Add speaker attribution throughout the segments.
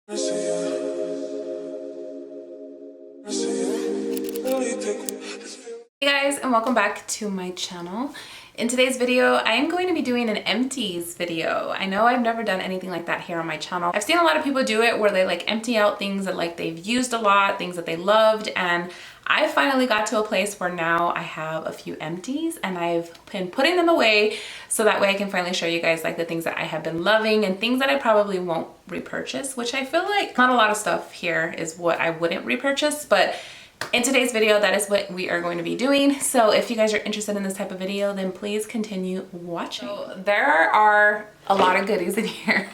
Speaker 1: Hey guys, and welcome back to my channel. In today's video, I am going to be doing an empties video. I know I've never done anything like that here on my channel. I've seen a lot of people do it where they like empty out things that like they've used a lot, things that they loved, and I finally got to a place where now I have a few empties and I've been putting them away so that way I can finally show you guys like the things that I have been loving and things that I probably won't repurchase, which I feel like not a lot of stuff here is what I wouldn't repurchase, but in today's video, that is what we are going to be doing. So if you guys are interested in this type of video, then please continue watching. So there are a lot of goodies in here,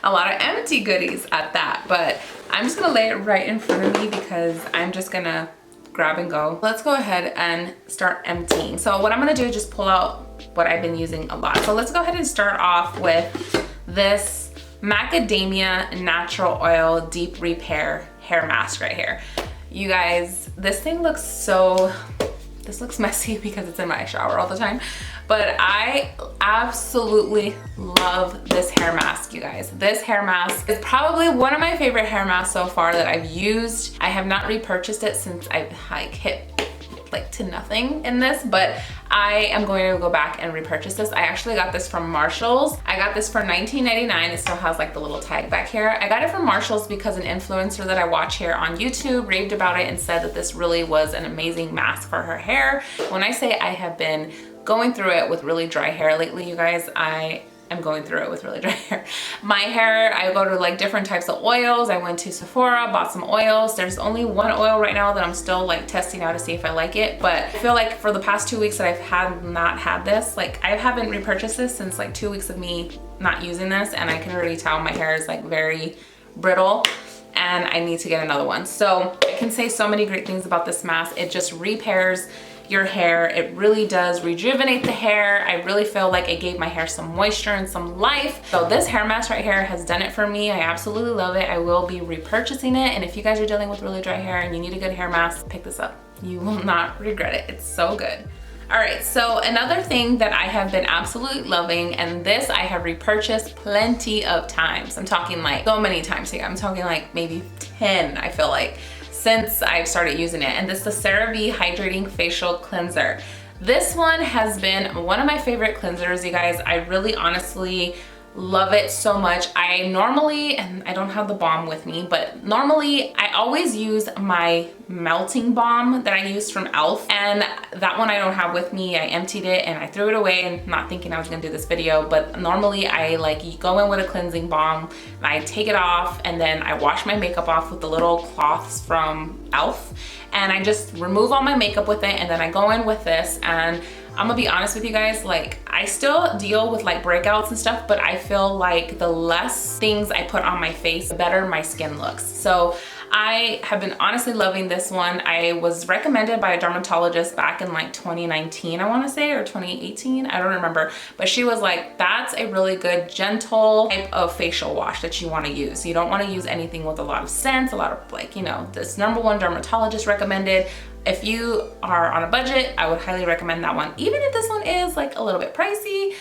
Speaker 1: a lot of empty goodies at that, but I'm just gonna lay it right in front of me because I'm just gonna grab and go. Let's go ahead and start emptying. So what I'm gonna do is just pull out what I've been using a lot. So let's go ahead and start off with this macadamia natural oil deep repair hair mask right here. You guys, this thing looks so, this looks messy because it's in my shower all the time, but I absolutely love this hair mask, you guys. This hair mask is probably one of my favorite hair masks so far that I've used. I have not repurchased it since I've like hit like to nothing in this, but I am going to go back and repurchase this. I actually got this from Marshall's. I got this for $19.99. It still has like the little tag back here. I got it from Marshall's because an influencer that I watch here on YouTube raved about it and said that this really was an amazing mask for her hair. When I say I have been going through it with really dry hair lately, you guys, I'm going through it with really dry hair. My hair, I go to like different types of oils. I went to Sephora, bought some oils. There's only one oil right now that I'm still like testing out to see if I like it. But I feel like for the past 2 weeks that I've not had this, like I haven't repurchased this since like 2 weeks of me not using this. And I can already tell my hair is like very brittle and I need to get another one. So I can say so many great things about this mask. It just repairs your hair. It really does rejuvenate the hair. I really feel like it gave my hair some moisture and some life. So this hair mask right here has done it for me. I absolutely love it. I will be repurchasing it. And if you guys are dealing with really dry hair and you need a good hair mask, pick this up. You will not regret it. It's so good. All right, so another thing that I have been absolutely loving, and this I have repurchased plenty of times. I'm talking like so many times here. I'm talking like maybe 10, I feel like, since I've started using it. And this is the CeraVe Hydrating Facial Cleanser. This one has been one of my favorite cleansers, you guys. I really honestly love it so much. I normally, and I don't have the balm with me, but normally I always use my melting balm that I used from e.l.f. And that one I don't have with me. I emptied it and I threw it away and not thinking I was gonna do this video, but normally I like go in with a cleansing balm and I take it off and then I wash my makeup off with the little cloths from e.l.f. and I just remove all my makeup with it and then I go in with this. And I'm gonna be honest with you guys, like I still deal with like breakouts and stuff, but I feel like the less things I put on my face, the better my skin looks. So I have been honestly loving this one. I was recommended by a dermatologist back in like 2019, I wanna say, or 2018, I don't remember. But she was like, that's a really good gentle type of facial wash that you wanna use. You don't wanna use anything with a lot of scents, a lot of like, you know, this #1 dermatologist recommended. If you are on a budget, I would highly recommend that one. Even if this one is like a little bit pricey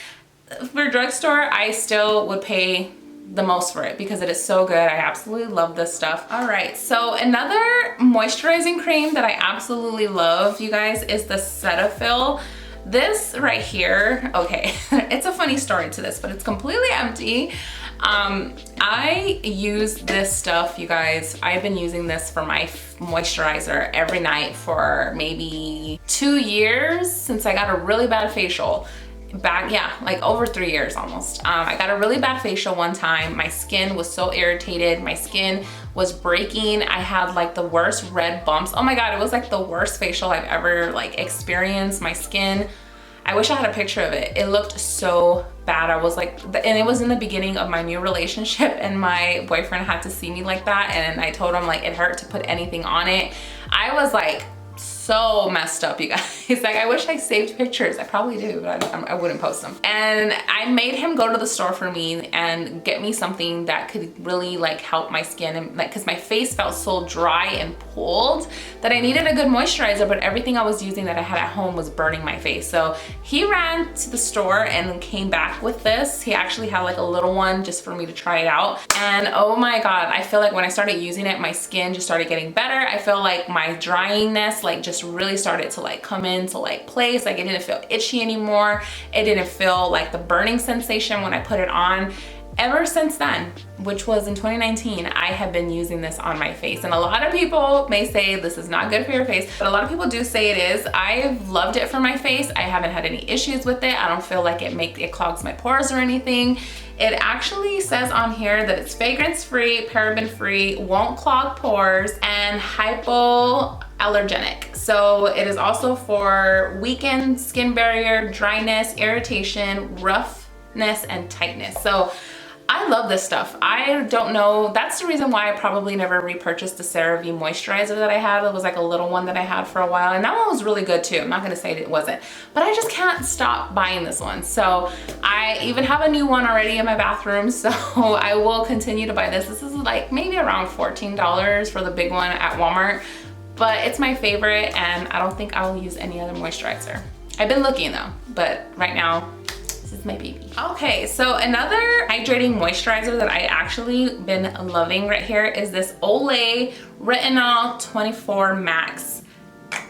Speaker 1: for drugstore, I still would pay the most for it because it is so good. I absolutely love this stuff. All right, so another moisturizing cream that I absolutely love, you guys, is the Cetaphil. This right here, okay, it's a funny story to this, but it's completely empty. I use this stuff, you guys. I've been using this for my moisturizer every night for maybe 2 years since I got a really bad facial. Back, yeah, like over 3 years almost. I got a really bad facial one time. My skin was so irritated. My skin was breaking. I had like the worst red bumps. Oh my God, it was like the worst facial I've ever like experienced. My skin, I wish I had a picture of it. It looked so bad. I was like, and it was in the beginning of my new relationship and my boyfriend had to see me like that. And I told him like it hurt to put anything on it. I was like so messed up, you guys. Like, I wish I saved pictures. I probably do, but I wouldn't post them. And I made him go to the store for me and get me something that could really like help my skin, and like, cause my face felt so dry and pulled that I needed a good moisturizer, but everything I was using that I had at home was burning my face. So he ran to the store and came back with this. He actually had like a little one just for me to try it out. And oh my God, I feel like when I started using it, my skin just started getting better. I feel like my dryingness like just really started to like come into like place. Like, it didn't feel itchy anymore. It didn't feel like the burning sensation when I put it on. Ever since then, which was in 2019, I have been using this on my face. And a lot of people may say this is not good for your face, but a lot of people do say it is. I've loved it for my face. I haven't had any issues with it. I don't feel like it clogs my pores or anything. It actually says on here that it's fragrance-free, paraben-free, won't clog pores, and hypoallergenic. So it is also for weakened skin barrier, dryness, irritation, roughness, and tightness. So I love this stuff. I don't know, that's the reason why I probably never repurchased the CeraVe moisturizer that I had. It was like a little one that I had for a while, and that one was really good too. I'm not gonna say it wasn't, but I just can't stop buying this one. So I even have a new one already in my bathroom, so I will continue to buy this. This is like maybe around $14 for the big one at Walmart, but it's my favorite, and I don't think I'll use any other moisturizer. I've been looking though, but right now, this is my baby. Okay, so another hydrating moisturizer that I actually been loving right here is this Olay Retinol 24 Max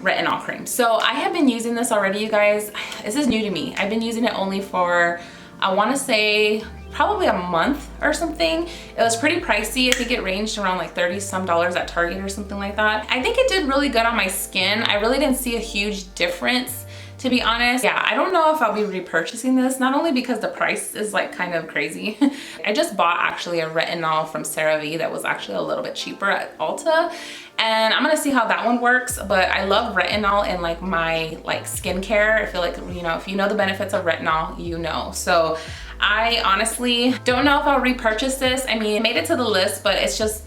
Speaker 1: Retinol Cream. So I have been using this already, you guys. This is new to me. I've been using it only for, I wanna say, probably a month or something. It was pretty pricey. I think it ranged around like 30 some dollars at Target or something like that. I think it did really good on my skin. I really didn't see a huge difference, to be honest. Yeah, I don't know if I'll be repurchasing this, not only because the price is like kind of crazy. I just bought actually a retinol from CeraVe that was actually a little bit cheaper at Ulta, and I'm gonna see how that one works. But I love retinol in like my like skincare. I feel like, you know, if you know the benefits of retinol, you know. So I honestly don't know if I'll repurchase this. I mean, it made it to the list, but it's just,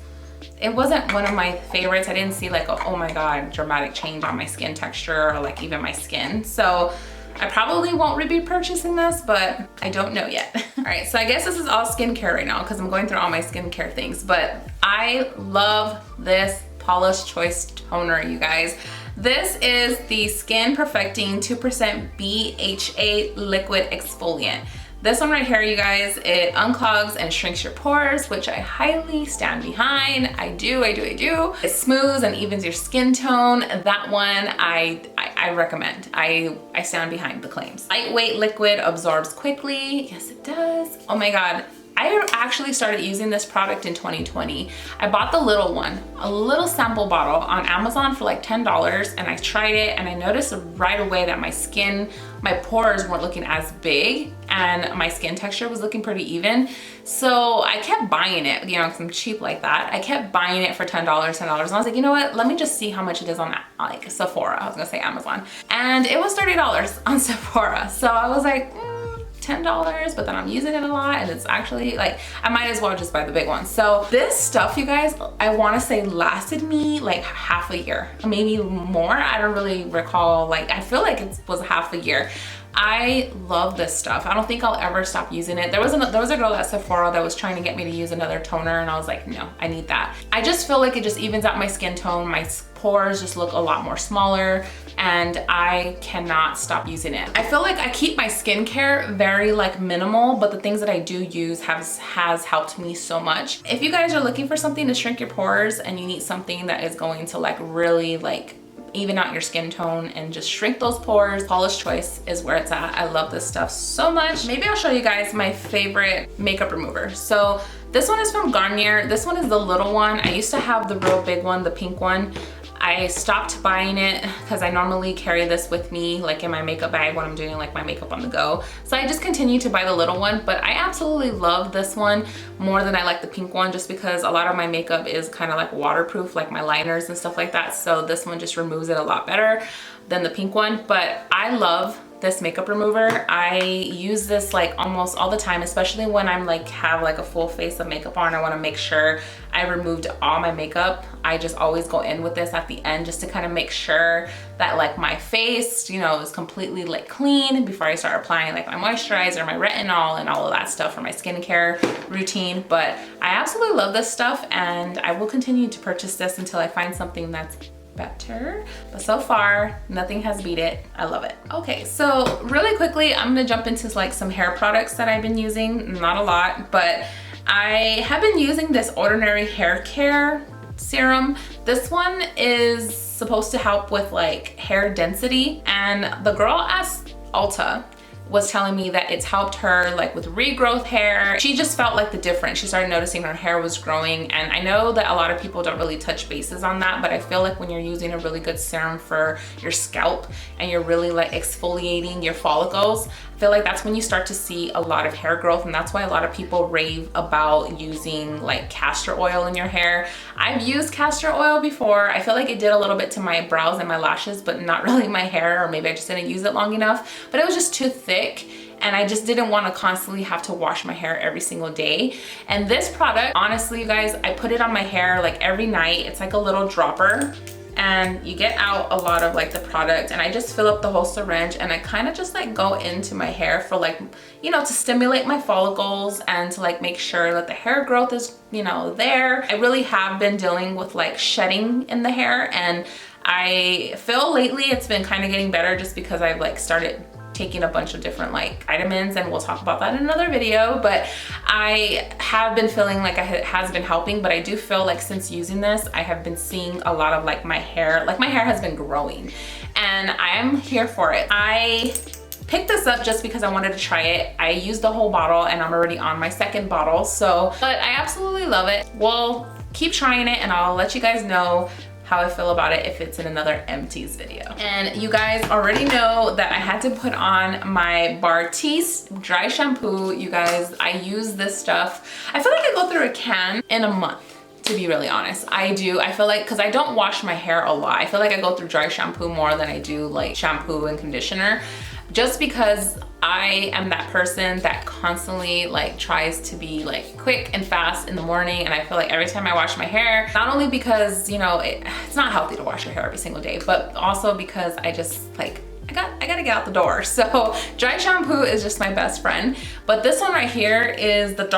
Speaker 1: it wasn't one of my favorites. I didn't see like a, oh my God, dramatic change on my skin texture or like even my skin. So I probably won't be purchasing this, but I don't know yet. All right, so I guess this is all skincare right now because I'm going through all my skincare things, but I love this Paula's Choice Toner, you guys. This is the Skin Perfecting 2% BHA Liquid Exfoliant. This one right here, you guys, it unclogs and shrinks your pores, which I highly stand behind. I do. It smooths and evens your skin tone. That one I recommend. I stand behind the claims. Lightweight liquid, absorbs quickly. Yes, it does. Oh my God. I actually started using this product in 2020. I bought the little one, a little sample bottle on Amazon for like $10, and I tried it and I noticed right away that my skin, my pores weren't looking as big and my skin texture was looking pretty even. So I kept buying it, you know, because I'm cheap like that. I kept buying it for $10. And I was like, you know what? Let me just see how much it is on like Sephora. I was gonna say Amazon. And it was $30 on Sephora. So I was like, $10, but then I'm using it a lot, and it's actually like, I might as well just buy the big one. So this stuff, you guys, I want to say lasted me like half a year, maybe more. I don't really recall. Like, I feel like it was half a year. I love this stuff. I don't think I'll ever stop using it. There was a girl at Sephora that was trying to get me to use another toner, and I was like, no, I need that. I just feel like it just evens out my skin tone. My pores just look a lot more smaller, and I cannot stop using it. I feel like I keep my skincare very like minimal, but the things that I do use has helped me so much. If you guys are looking for something to shrink your pores and you need something that is going to like really like even out your skin tone and just shrink those pores, Paula's Choice is where it's at. I love this stuff so much. Maybe I'll show you guys my favorite makeup remover. So this one is from Garnier. This one is the little one. I used to have the real big one, the pink one. I stopped buying it because I normally carry this with me like in my makeup bag when I'm doing like my makeup on the go. So I just continue to buy the little one, but I absolutely love this one more than I like the pink one, just because a lot of my makeup is kind of like waterproof, like my liners and stuff like that. So this one just removes it a lot better than the pink one, but I love this makeup remover. I use this like almost all the time, especially when I'm like have like a full face of makeup on. I want to make sure I I removed all my makeup, I just always go in with this at the end just to kind of make sure that like my face, you know, is completely like clean before I start applying like my moisturizer, my retinol, and all of that stuff for my skincare routine. But I absolutely love this stuff, and I will continue to purchase this until I find something that's better. But so far, nothing has beat it. I love it. Okay, so really quickly, I'm gonna jump into like some hair products that I've been using. Not a lot, but I have been using this Ordinary Hair Care serum. This one is supposed to help with like hair density, and the girl at Ulta was telling me that it's helped her like with regrowth hair. She just felt like the difference. She started noticing her hair was growing, and I know that a lot of people don't really touch bases on that, but I feel like when you're using a really good serum for your scalp and you're really like exfoliating your follicles, I feel like that's when you start to see a lot of hair growth, and that's why a lot of people rave about using like castor oil in your hair. I've used castor oil before. I feel like it did a little bit to my brows and my lashes, but not really my hair, or maybe I just didn't use it long enough, but it was just too thick, and I just didn't want to constantly have to wash my hair every single day. And this product, honestly, you guys, I put it on my hair like every night. It's like a little dropper, and you get out a lot of like the product, and I just fill up the whole syringe, and I kind of just like go into my hair for like, you know, to stimulate my follicles and to like make sure that the hair growth is, you know, there. I really have been dealing with like shedding in the hair, and I feel lately it's been kind of getting better just because I've like started taking a bunch of different like vitamins, and we'll talk about that in another video. But I have been feeling like it has been helping, but I do feel like since using this, I have been seeing a lot of like my hair has been growing, and I am here for it. I picked this up just because I wanted to try it. I used the whole bottle, and I'm already on my second bottle, but I absolutely love it. We'll keep trying it, and I'll let you guys know how I feel about it if it's in another Empties video. And you guys already know that I had to put on my Bartise dry shampoo. You guys, I use this stuff. I feel like I go through a can in a month, to be really honest. I do. I feel like, because I don't wash my hair a lot, I feel like I go through dry shampoo more than I do like shampoo and conditioner, just because I am that person that constantly like tries to be like quick and fast in the morning, and I feel like every time I wash my hair, not only because, you know, it's not healthy to wash your hair every single day, but also because I just like, I gotta get out the door. So dry shampoo is just my best friend. But this one right here is the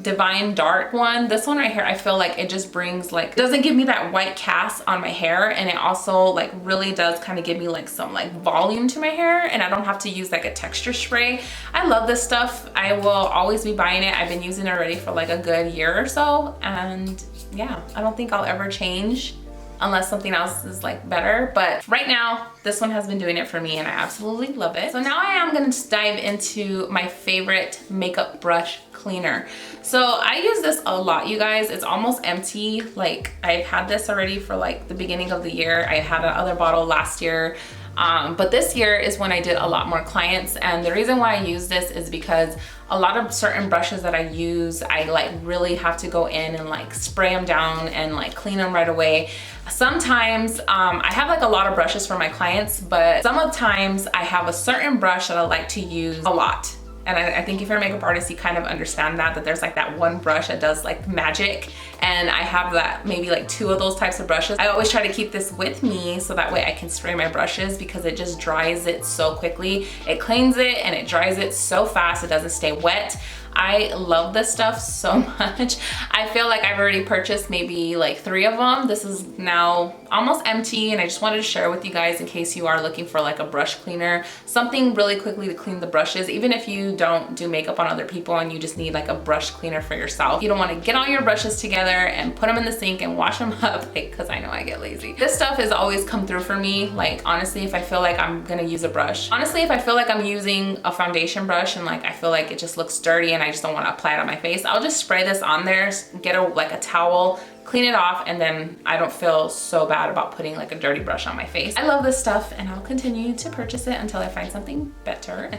Speaker 1: Divine Dark one. This one right here, I feel like it just brings like, doesn't give me that white cast on my hair, and it also like really does kind of give me like some like volume to my hair, and I don't have to use like a texture spray. I love this stuff. I will always be buying it. I've been using it already for like a good year or so, and yeah, I don't think I'll ever change unless something else is like better. But right now, this one has been doing it for me, and I absolutely love it. So now I am gonna just dive into my favorite makeup brush cleaner. So I use this a lot, you guys. It's almost empty. Like, I've had this already for like the beginning of the year. I had another bottle last year. But this year is when I did a lot more clients, and the reason why I use this is because a lot of certain brushes that I use, I like really have to go in and like spray them down and like clean them right away. Sometimes I have like a lot of brushes for my clients, but sometimes I have a certain brush that I like to use a lot. And I think if you're a makeup artist, you kind of understand that there's like that one brush that does like magic. And I have that maybe like 2 of those types of brushes. I always try to keep this with me so that way I can spray my brushes, because it just dries it so quickly. It cleans it and it dries it so fast, it doesn't stay wet. I love this stuff so much. I feel like I've already purchased maybe like 3 of them. This is now almost empty, and I just wanted to share with you guys in case you are looking for like a brush cleaner, something really quickly to clean the brushes. Even if you don't do makeup on other people and you just need like a brush cleaner for yourself, you don't want to get all your brushes together and put them in the sink and wash them up, because I know I get lazy. This stuff has always come through for me. Like, honestly, if I feel like I'm gonna use a brush, honestly, if I feel like I'm using a foundation brush and like I feel like it just looks dirty and I just don't want to apply it on my face, I'll just spray this on there, get a towel, clean it off, and then I don't feel so bad about putting like a dirty brush on my face. I love this stuff, and I'll continue to purchase it until I find something better.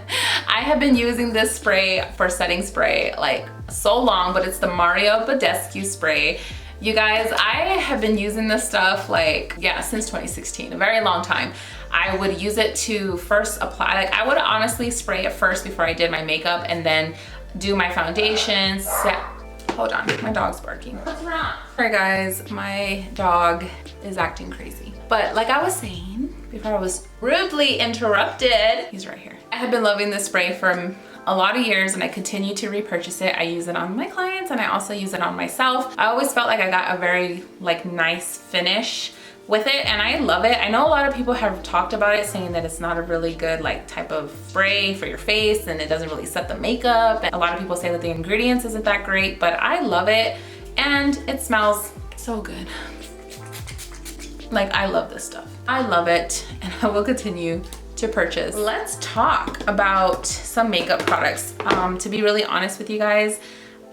Speaker 1: I have been using this spray for setting spray like so long, but it's the Mario Badescu spray. You guys, I have been using this stuff like, yeah, since 2016, a very long time. I would use it to first apply, like I would honestly spray it first before I did my makeup, and then do my foundation, Hold on, my dog's barking. What's wrong? All right guys, my dog is acting crazy. But like I was saying, before I was rudely interrupted, he's right here. I have been loving this spray for a lot of years and I continue to repurchase it. I use it on my clients and I also use it on myself. I always felt like I got a very like nice finish with it and I love it. I know a lot of people have talked about it saying that it's not a really good like type of spray for your face and it doesn't really set the makeup. And a lot of people say that the ingredients isn't that great, but I love it and it smells so good. Like I love this stuff. I love it and I will continue to purchase. Let's talk about some makeup products. To be really honest with you guys,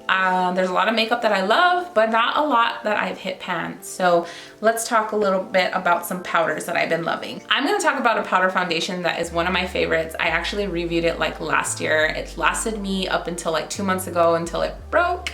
Speaker 1: there's a lot of makeup that I love, but not a lot that I've hit pan. So let's talk a little bit about some powders that I've been loving. I'm gonna talk about a powder foundation that is one of my favorites. I actually reviewed it like last year. It lasted me up until like 2 months ago until it broke.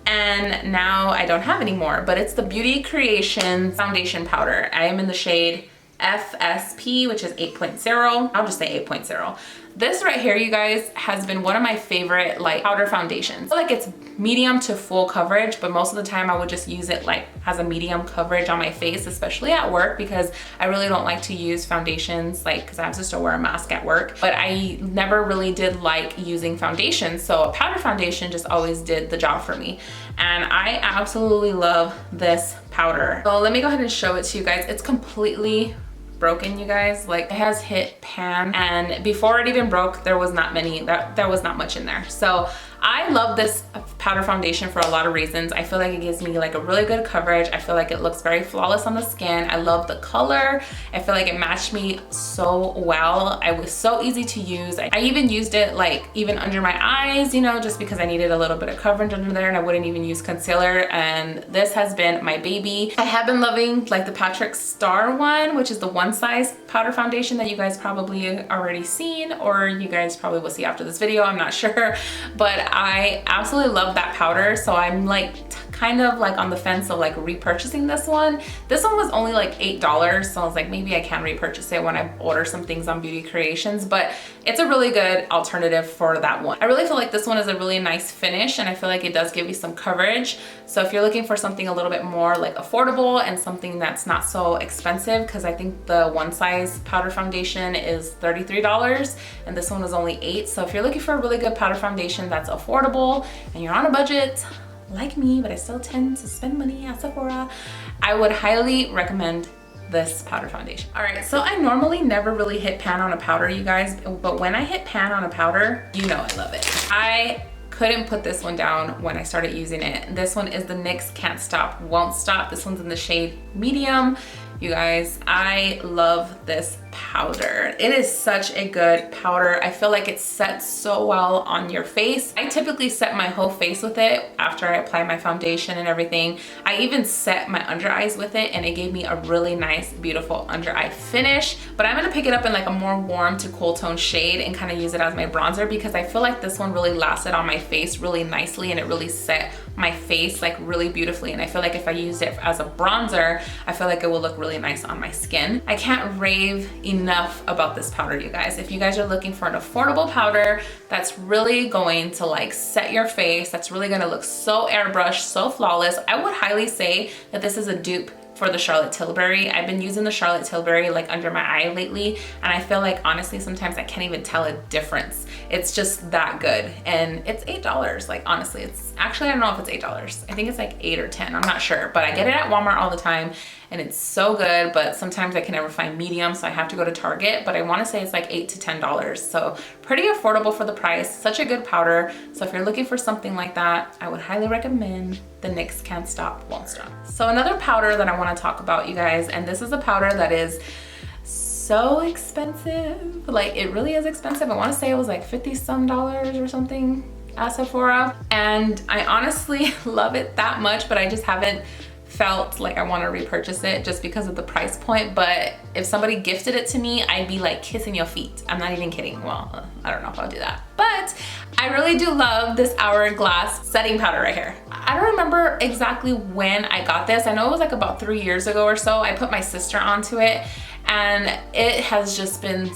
Speaker 1: And now I don't have any more, but it's the Beauty Creations foundation powder. I am in the shade FSP, which is 8.0. I'll just say 8.0. This right here, you guys, has been one of my favorite like powder foundations. I feel like it's medium to full coverage, but most of the time I would just use it like as a medium coverage on my face, especially at work, because I really don't like to use foundations like because I have to still wear a mask at work, but I never really did like using foundation. So a powder foundation just always did the job for me. And I absolutely love this powder. So let me go ahead and show it to you guys. It's completely broken, you guys. Like it has hit pan and before it even broke, there was not much in there. So I love this powder foundation for a lot of reasons. I feel like it gives me like a really good coverage. I feel like it looks very flawless on the skin. I love the color. I feel like it matched me so well. It was so easy to use. I even used it like even under my eyes, you know, just because I needed a little bit of coverage under there and I wouldn't even use concealer. And this has been my baby. I have been loving like the Patrick Star one, which is the one size powder foundation that you guys probably already seen, or you guys probably will see after this video, I'm not sure. But I absolutely love that powder. So I'm like kind of like on the fence of like repurchasing this one. This one was only like $8. So I was like, maybe I can repurchase it when I order some things on Beauty Creations, but it's a really good alternative for that one. I really feel like this one is a really nice finish and I feel like it does give you some coverage. So if you're looking for something a little bit more like affordable and something that's not so expensive, because I think the one size powder foundation is $33 and this one was only $8. So if you're looking for a really good powder foundation that's affordable and you're on a budget, like me, but I still tend to spend money at Sephora, I would highly recommend this powder foundation. All right, so I normally never really hit pan on a powder, you guys, but when I hit pan on a powder, you know I love it. I couldn't put this one down when I started using it. This one is the NYX Can't Stop, Won't Stop. This one's in the shade medium. You guys, I love this powder. It is such a good powder. I feel like it sets so well on your face. I typically set my whole face with it after I apply my foundation and everything. I even set my under eyes with it and it gave me a really nice, beautiful under eye finish. But I'm gonna pick it up in like a more warm to cool tone shade and kind of use it as my bronzer because I feel like this one really lasted on my face really nicely and it really set my face like really beautifully. And I feel like if I used it as a bronzer, I feel like it will look really nice on my skin. I can't rave enough about this powder, you guys. If you guys are looking for an affordable powder that's really going to like set your face, that's really gonna look so airbrushed, so flawless, I would highly say that this is a dupe for the Charlotte Tilbury. I've been using the Charlotte Tilbury like under my eye lately, and I feel like honestly sometimes I can't even tell a difference. It's just that good, and it's $8. Like honestly, it's actually, I don't know if it's $8. I think it's like 8 or 10, I'm not sure, but I get it at Walmart all the time and it's so good, but sometimes I can never find medium, so I have to go to Target, but I wanna say it's like $8 to $10. So pretty affordable for the price, such a good powder. So if you're looking for something like that, I would highly recommend the NYX Can't Stop, Won't Stop. So another powder that I wanna talk about, you guys, and this is a powder that is so expensive. Like it really is expensive. I wanna say it was like 50 some dollars or something at Sephora. And I honestly love it that much, but I just haven't felt like I want to repurchase it just because of the price point. But if somebody gifted it to me, I'd be like kissing your feet. I'm not even kidding. Well, I don't know if I'll do that, but I really do love this Hourglass setting powder right here. I don't remember exactly when I got this. I know it was like about 3 years ago or so. I put my sister onto it and it has just been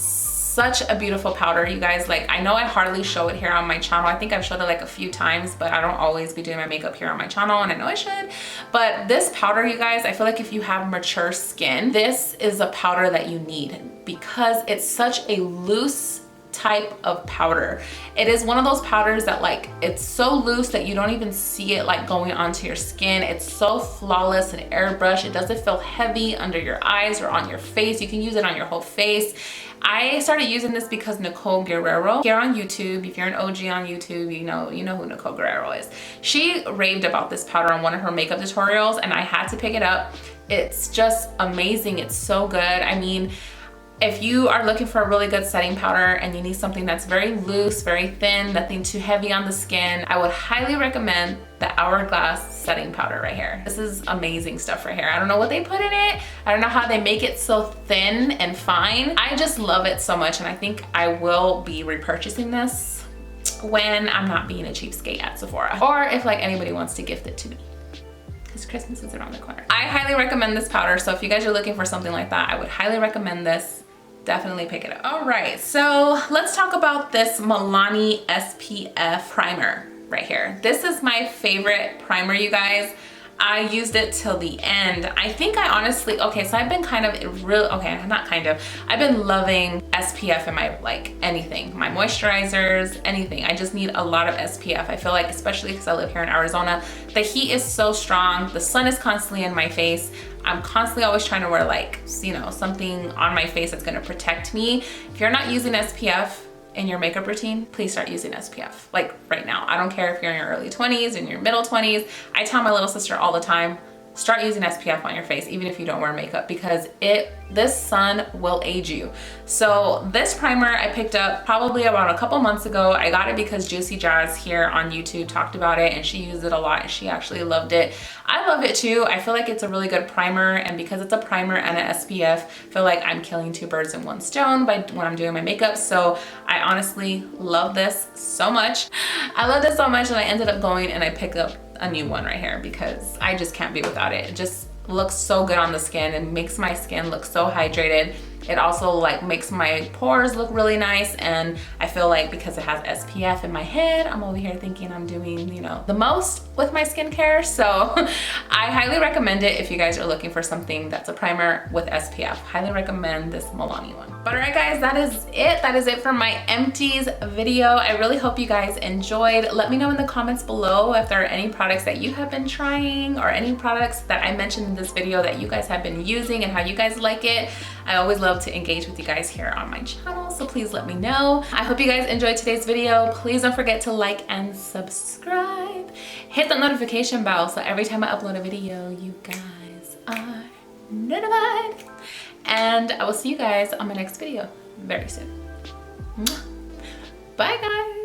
Speaker 1: such a beautiful powder, you guys. Like, I know I hardly show it here on my channel. I think I've showed it like a few times, but I don't always be doing my makeup here on my channel, and I know I should. But this powder, you guys, I feel like if you have mature skin, this is a powder that you need because it's such a loose type of powder. It is one of those powders that, like, it's so loose that you don't even see it like going onto your skin. It's so flawless and airbrush. It doesn't feel heavy under your eyes or on your face. You can use it on your whole face. I started using this because Nicole Guerrero here on YouTube, if you're an OG on YouTube, you know who Nicole Guerrero is. She raved about this powder on one of her makeup tutorials, and I had to pick it up. It's just amazing. It's so good. I mean, if you are looking for a really good setting powder and you need something that's very loose, very thin, nothing too heavy on the skin, I would highly recommend the Hourglass setting powder right here. This is amazing stuff right here. I don't know what they put in it. I don't know how they make it so thin and fine. I just love it so much, and I think I will be repurchasing this when I'm not being a cheapskate at Sephora, or if like anybody wants to gift it to me, because Christmas is around the corner. I highly recommend this powder, so if you guys are looking for something like that, I would highly recommend this. Definitely pick it up. All right, so let's talk about this Milani SPF primer right here. This is my favorite primer, you guys. I used it till the end. I think I honestly, okay, so I've been I've been loving SPF in my, like, anything, my moisturizers, anything. I just need a lot of SPF. I feel like, especially because I live here in Arizona, the heat is so strong. The sun is constantly in my face. I'm constantly always trying to wear, like, you know, something on my face that's gonna protect me. If you're not using SPF in your makeup routine, please start using SPF, like right now. I don't care if you're in your early 20s, in your middle 20s. I tell my little sister all the time, start using SPF on your face, even if you don't wear makeup, because this sun will age you. So this primer I picked up probably about a couple months ago. I got it because Juicy Jazz here on YouTube talked about it, and she used it a lot, and she actually loved it. I love it too. I feel like it's a really good primer, and because it's a primer and an SPF, I feel like I'm killing two birds in one stone when I'm doing my makeup. So I honestly love this so much. I love this so much, and I ended up going and I picked up a new one right here because I just can't be without it. It just looks so good on the skin and makes my skin look so hydrated. It also like makes my pores look really nice, and I feel like because it has SPF in my head, I'm over here thinking I'm doing, you know, the most with my skincare. So I highly recommend it if you guys are looking for something that's a primer with SPF. Highly recommend this Milani one. But all right, guys, that is it. That is it for my Empties video. I really hope you guys enjoyed. Let me know in the comments below if there are any products that you have been trying, or any products that I mentioned in this video that you guys have been using and how you guys like it. I always love to engage with you guys here on my channel, so please let me know. I hope you guys enjoyed today's video. Please don't forget to like and subscribe. Hit the notification bell so every time I upload a video, you guys are notified. And I will see you guys on my next video very soon. Bye, guys.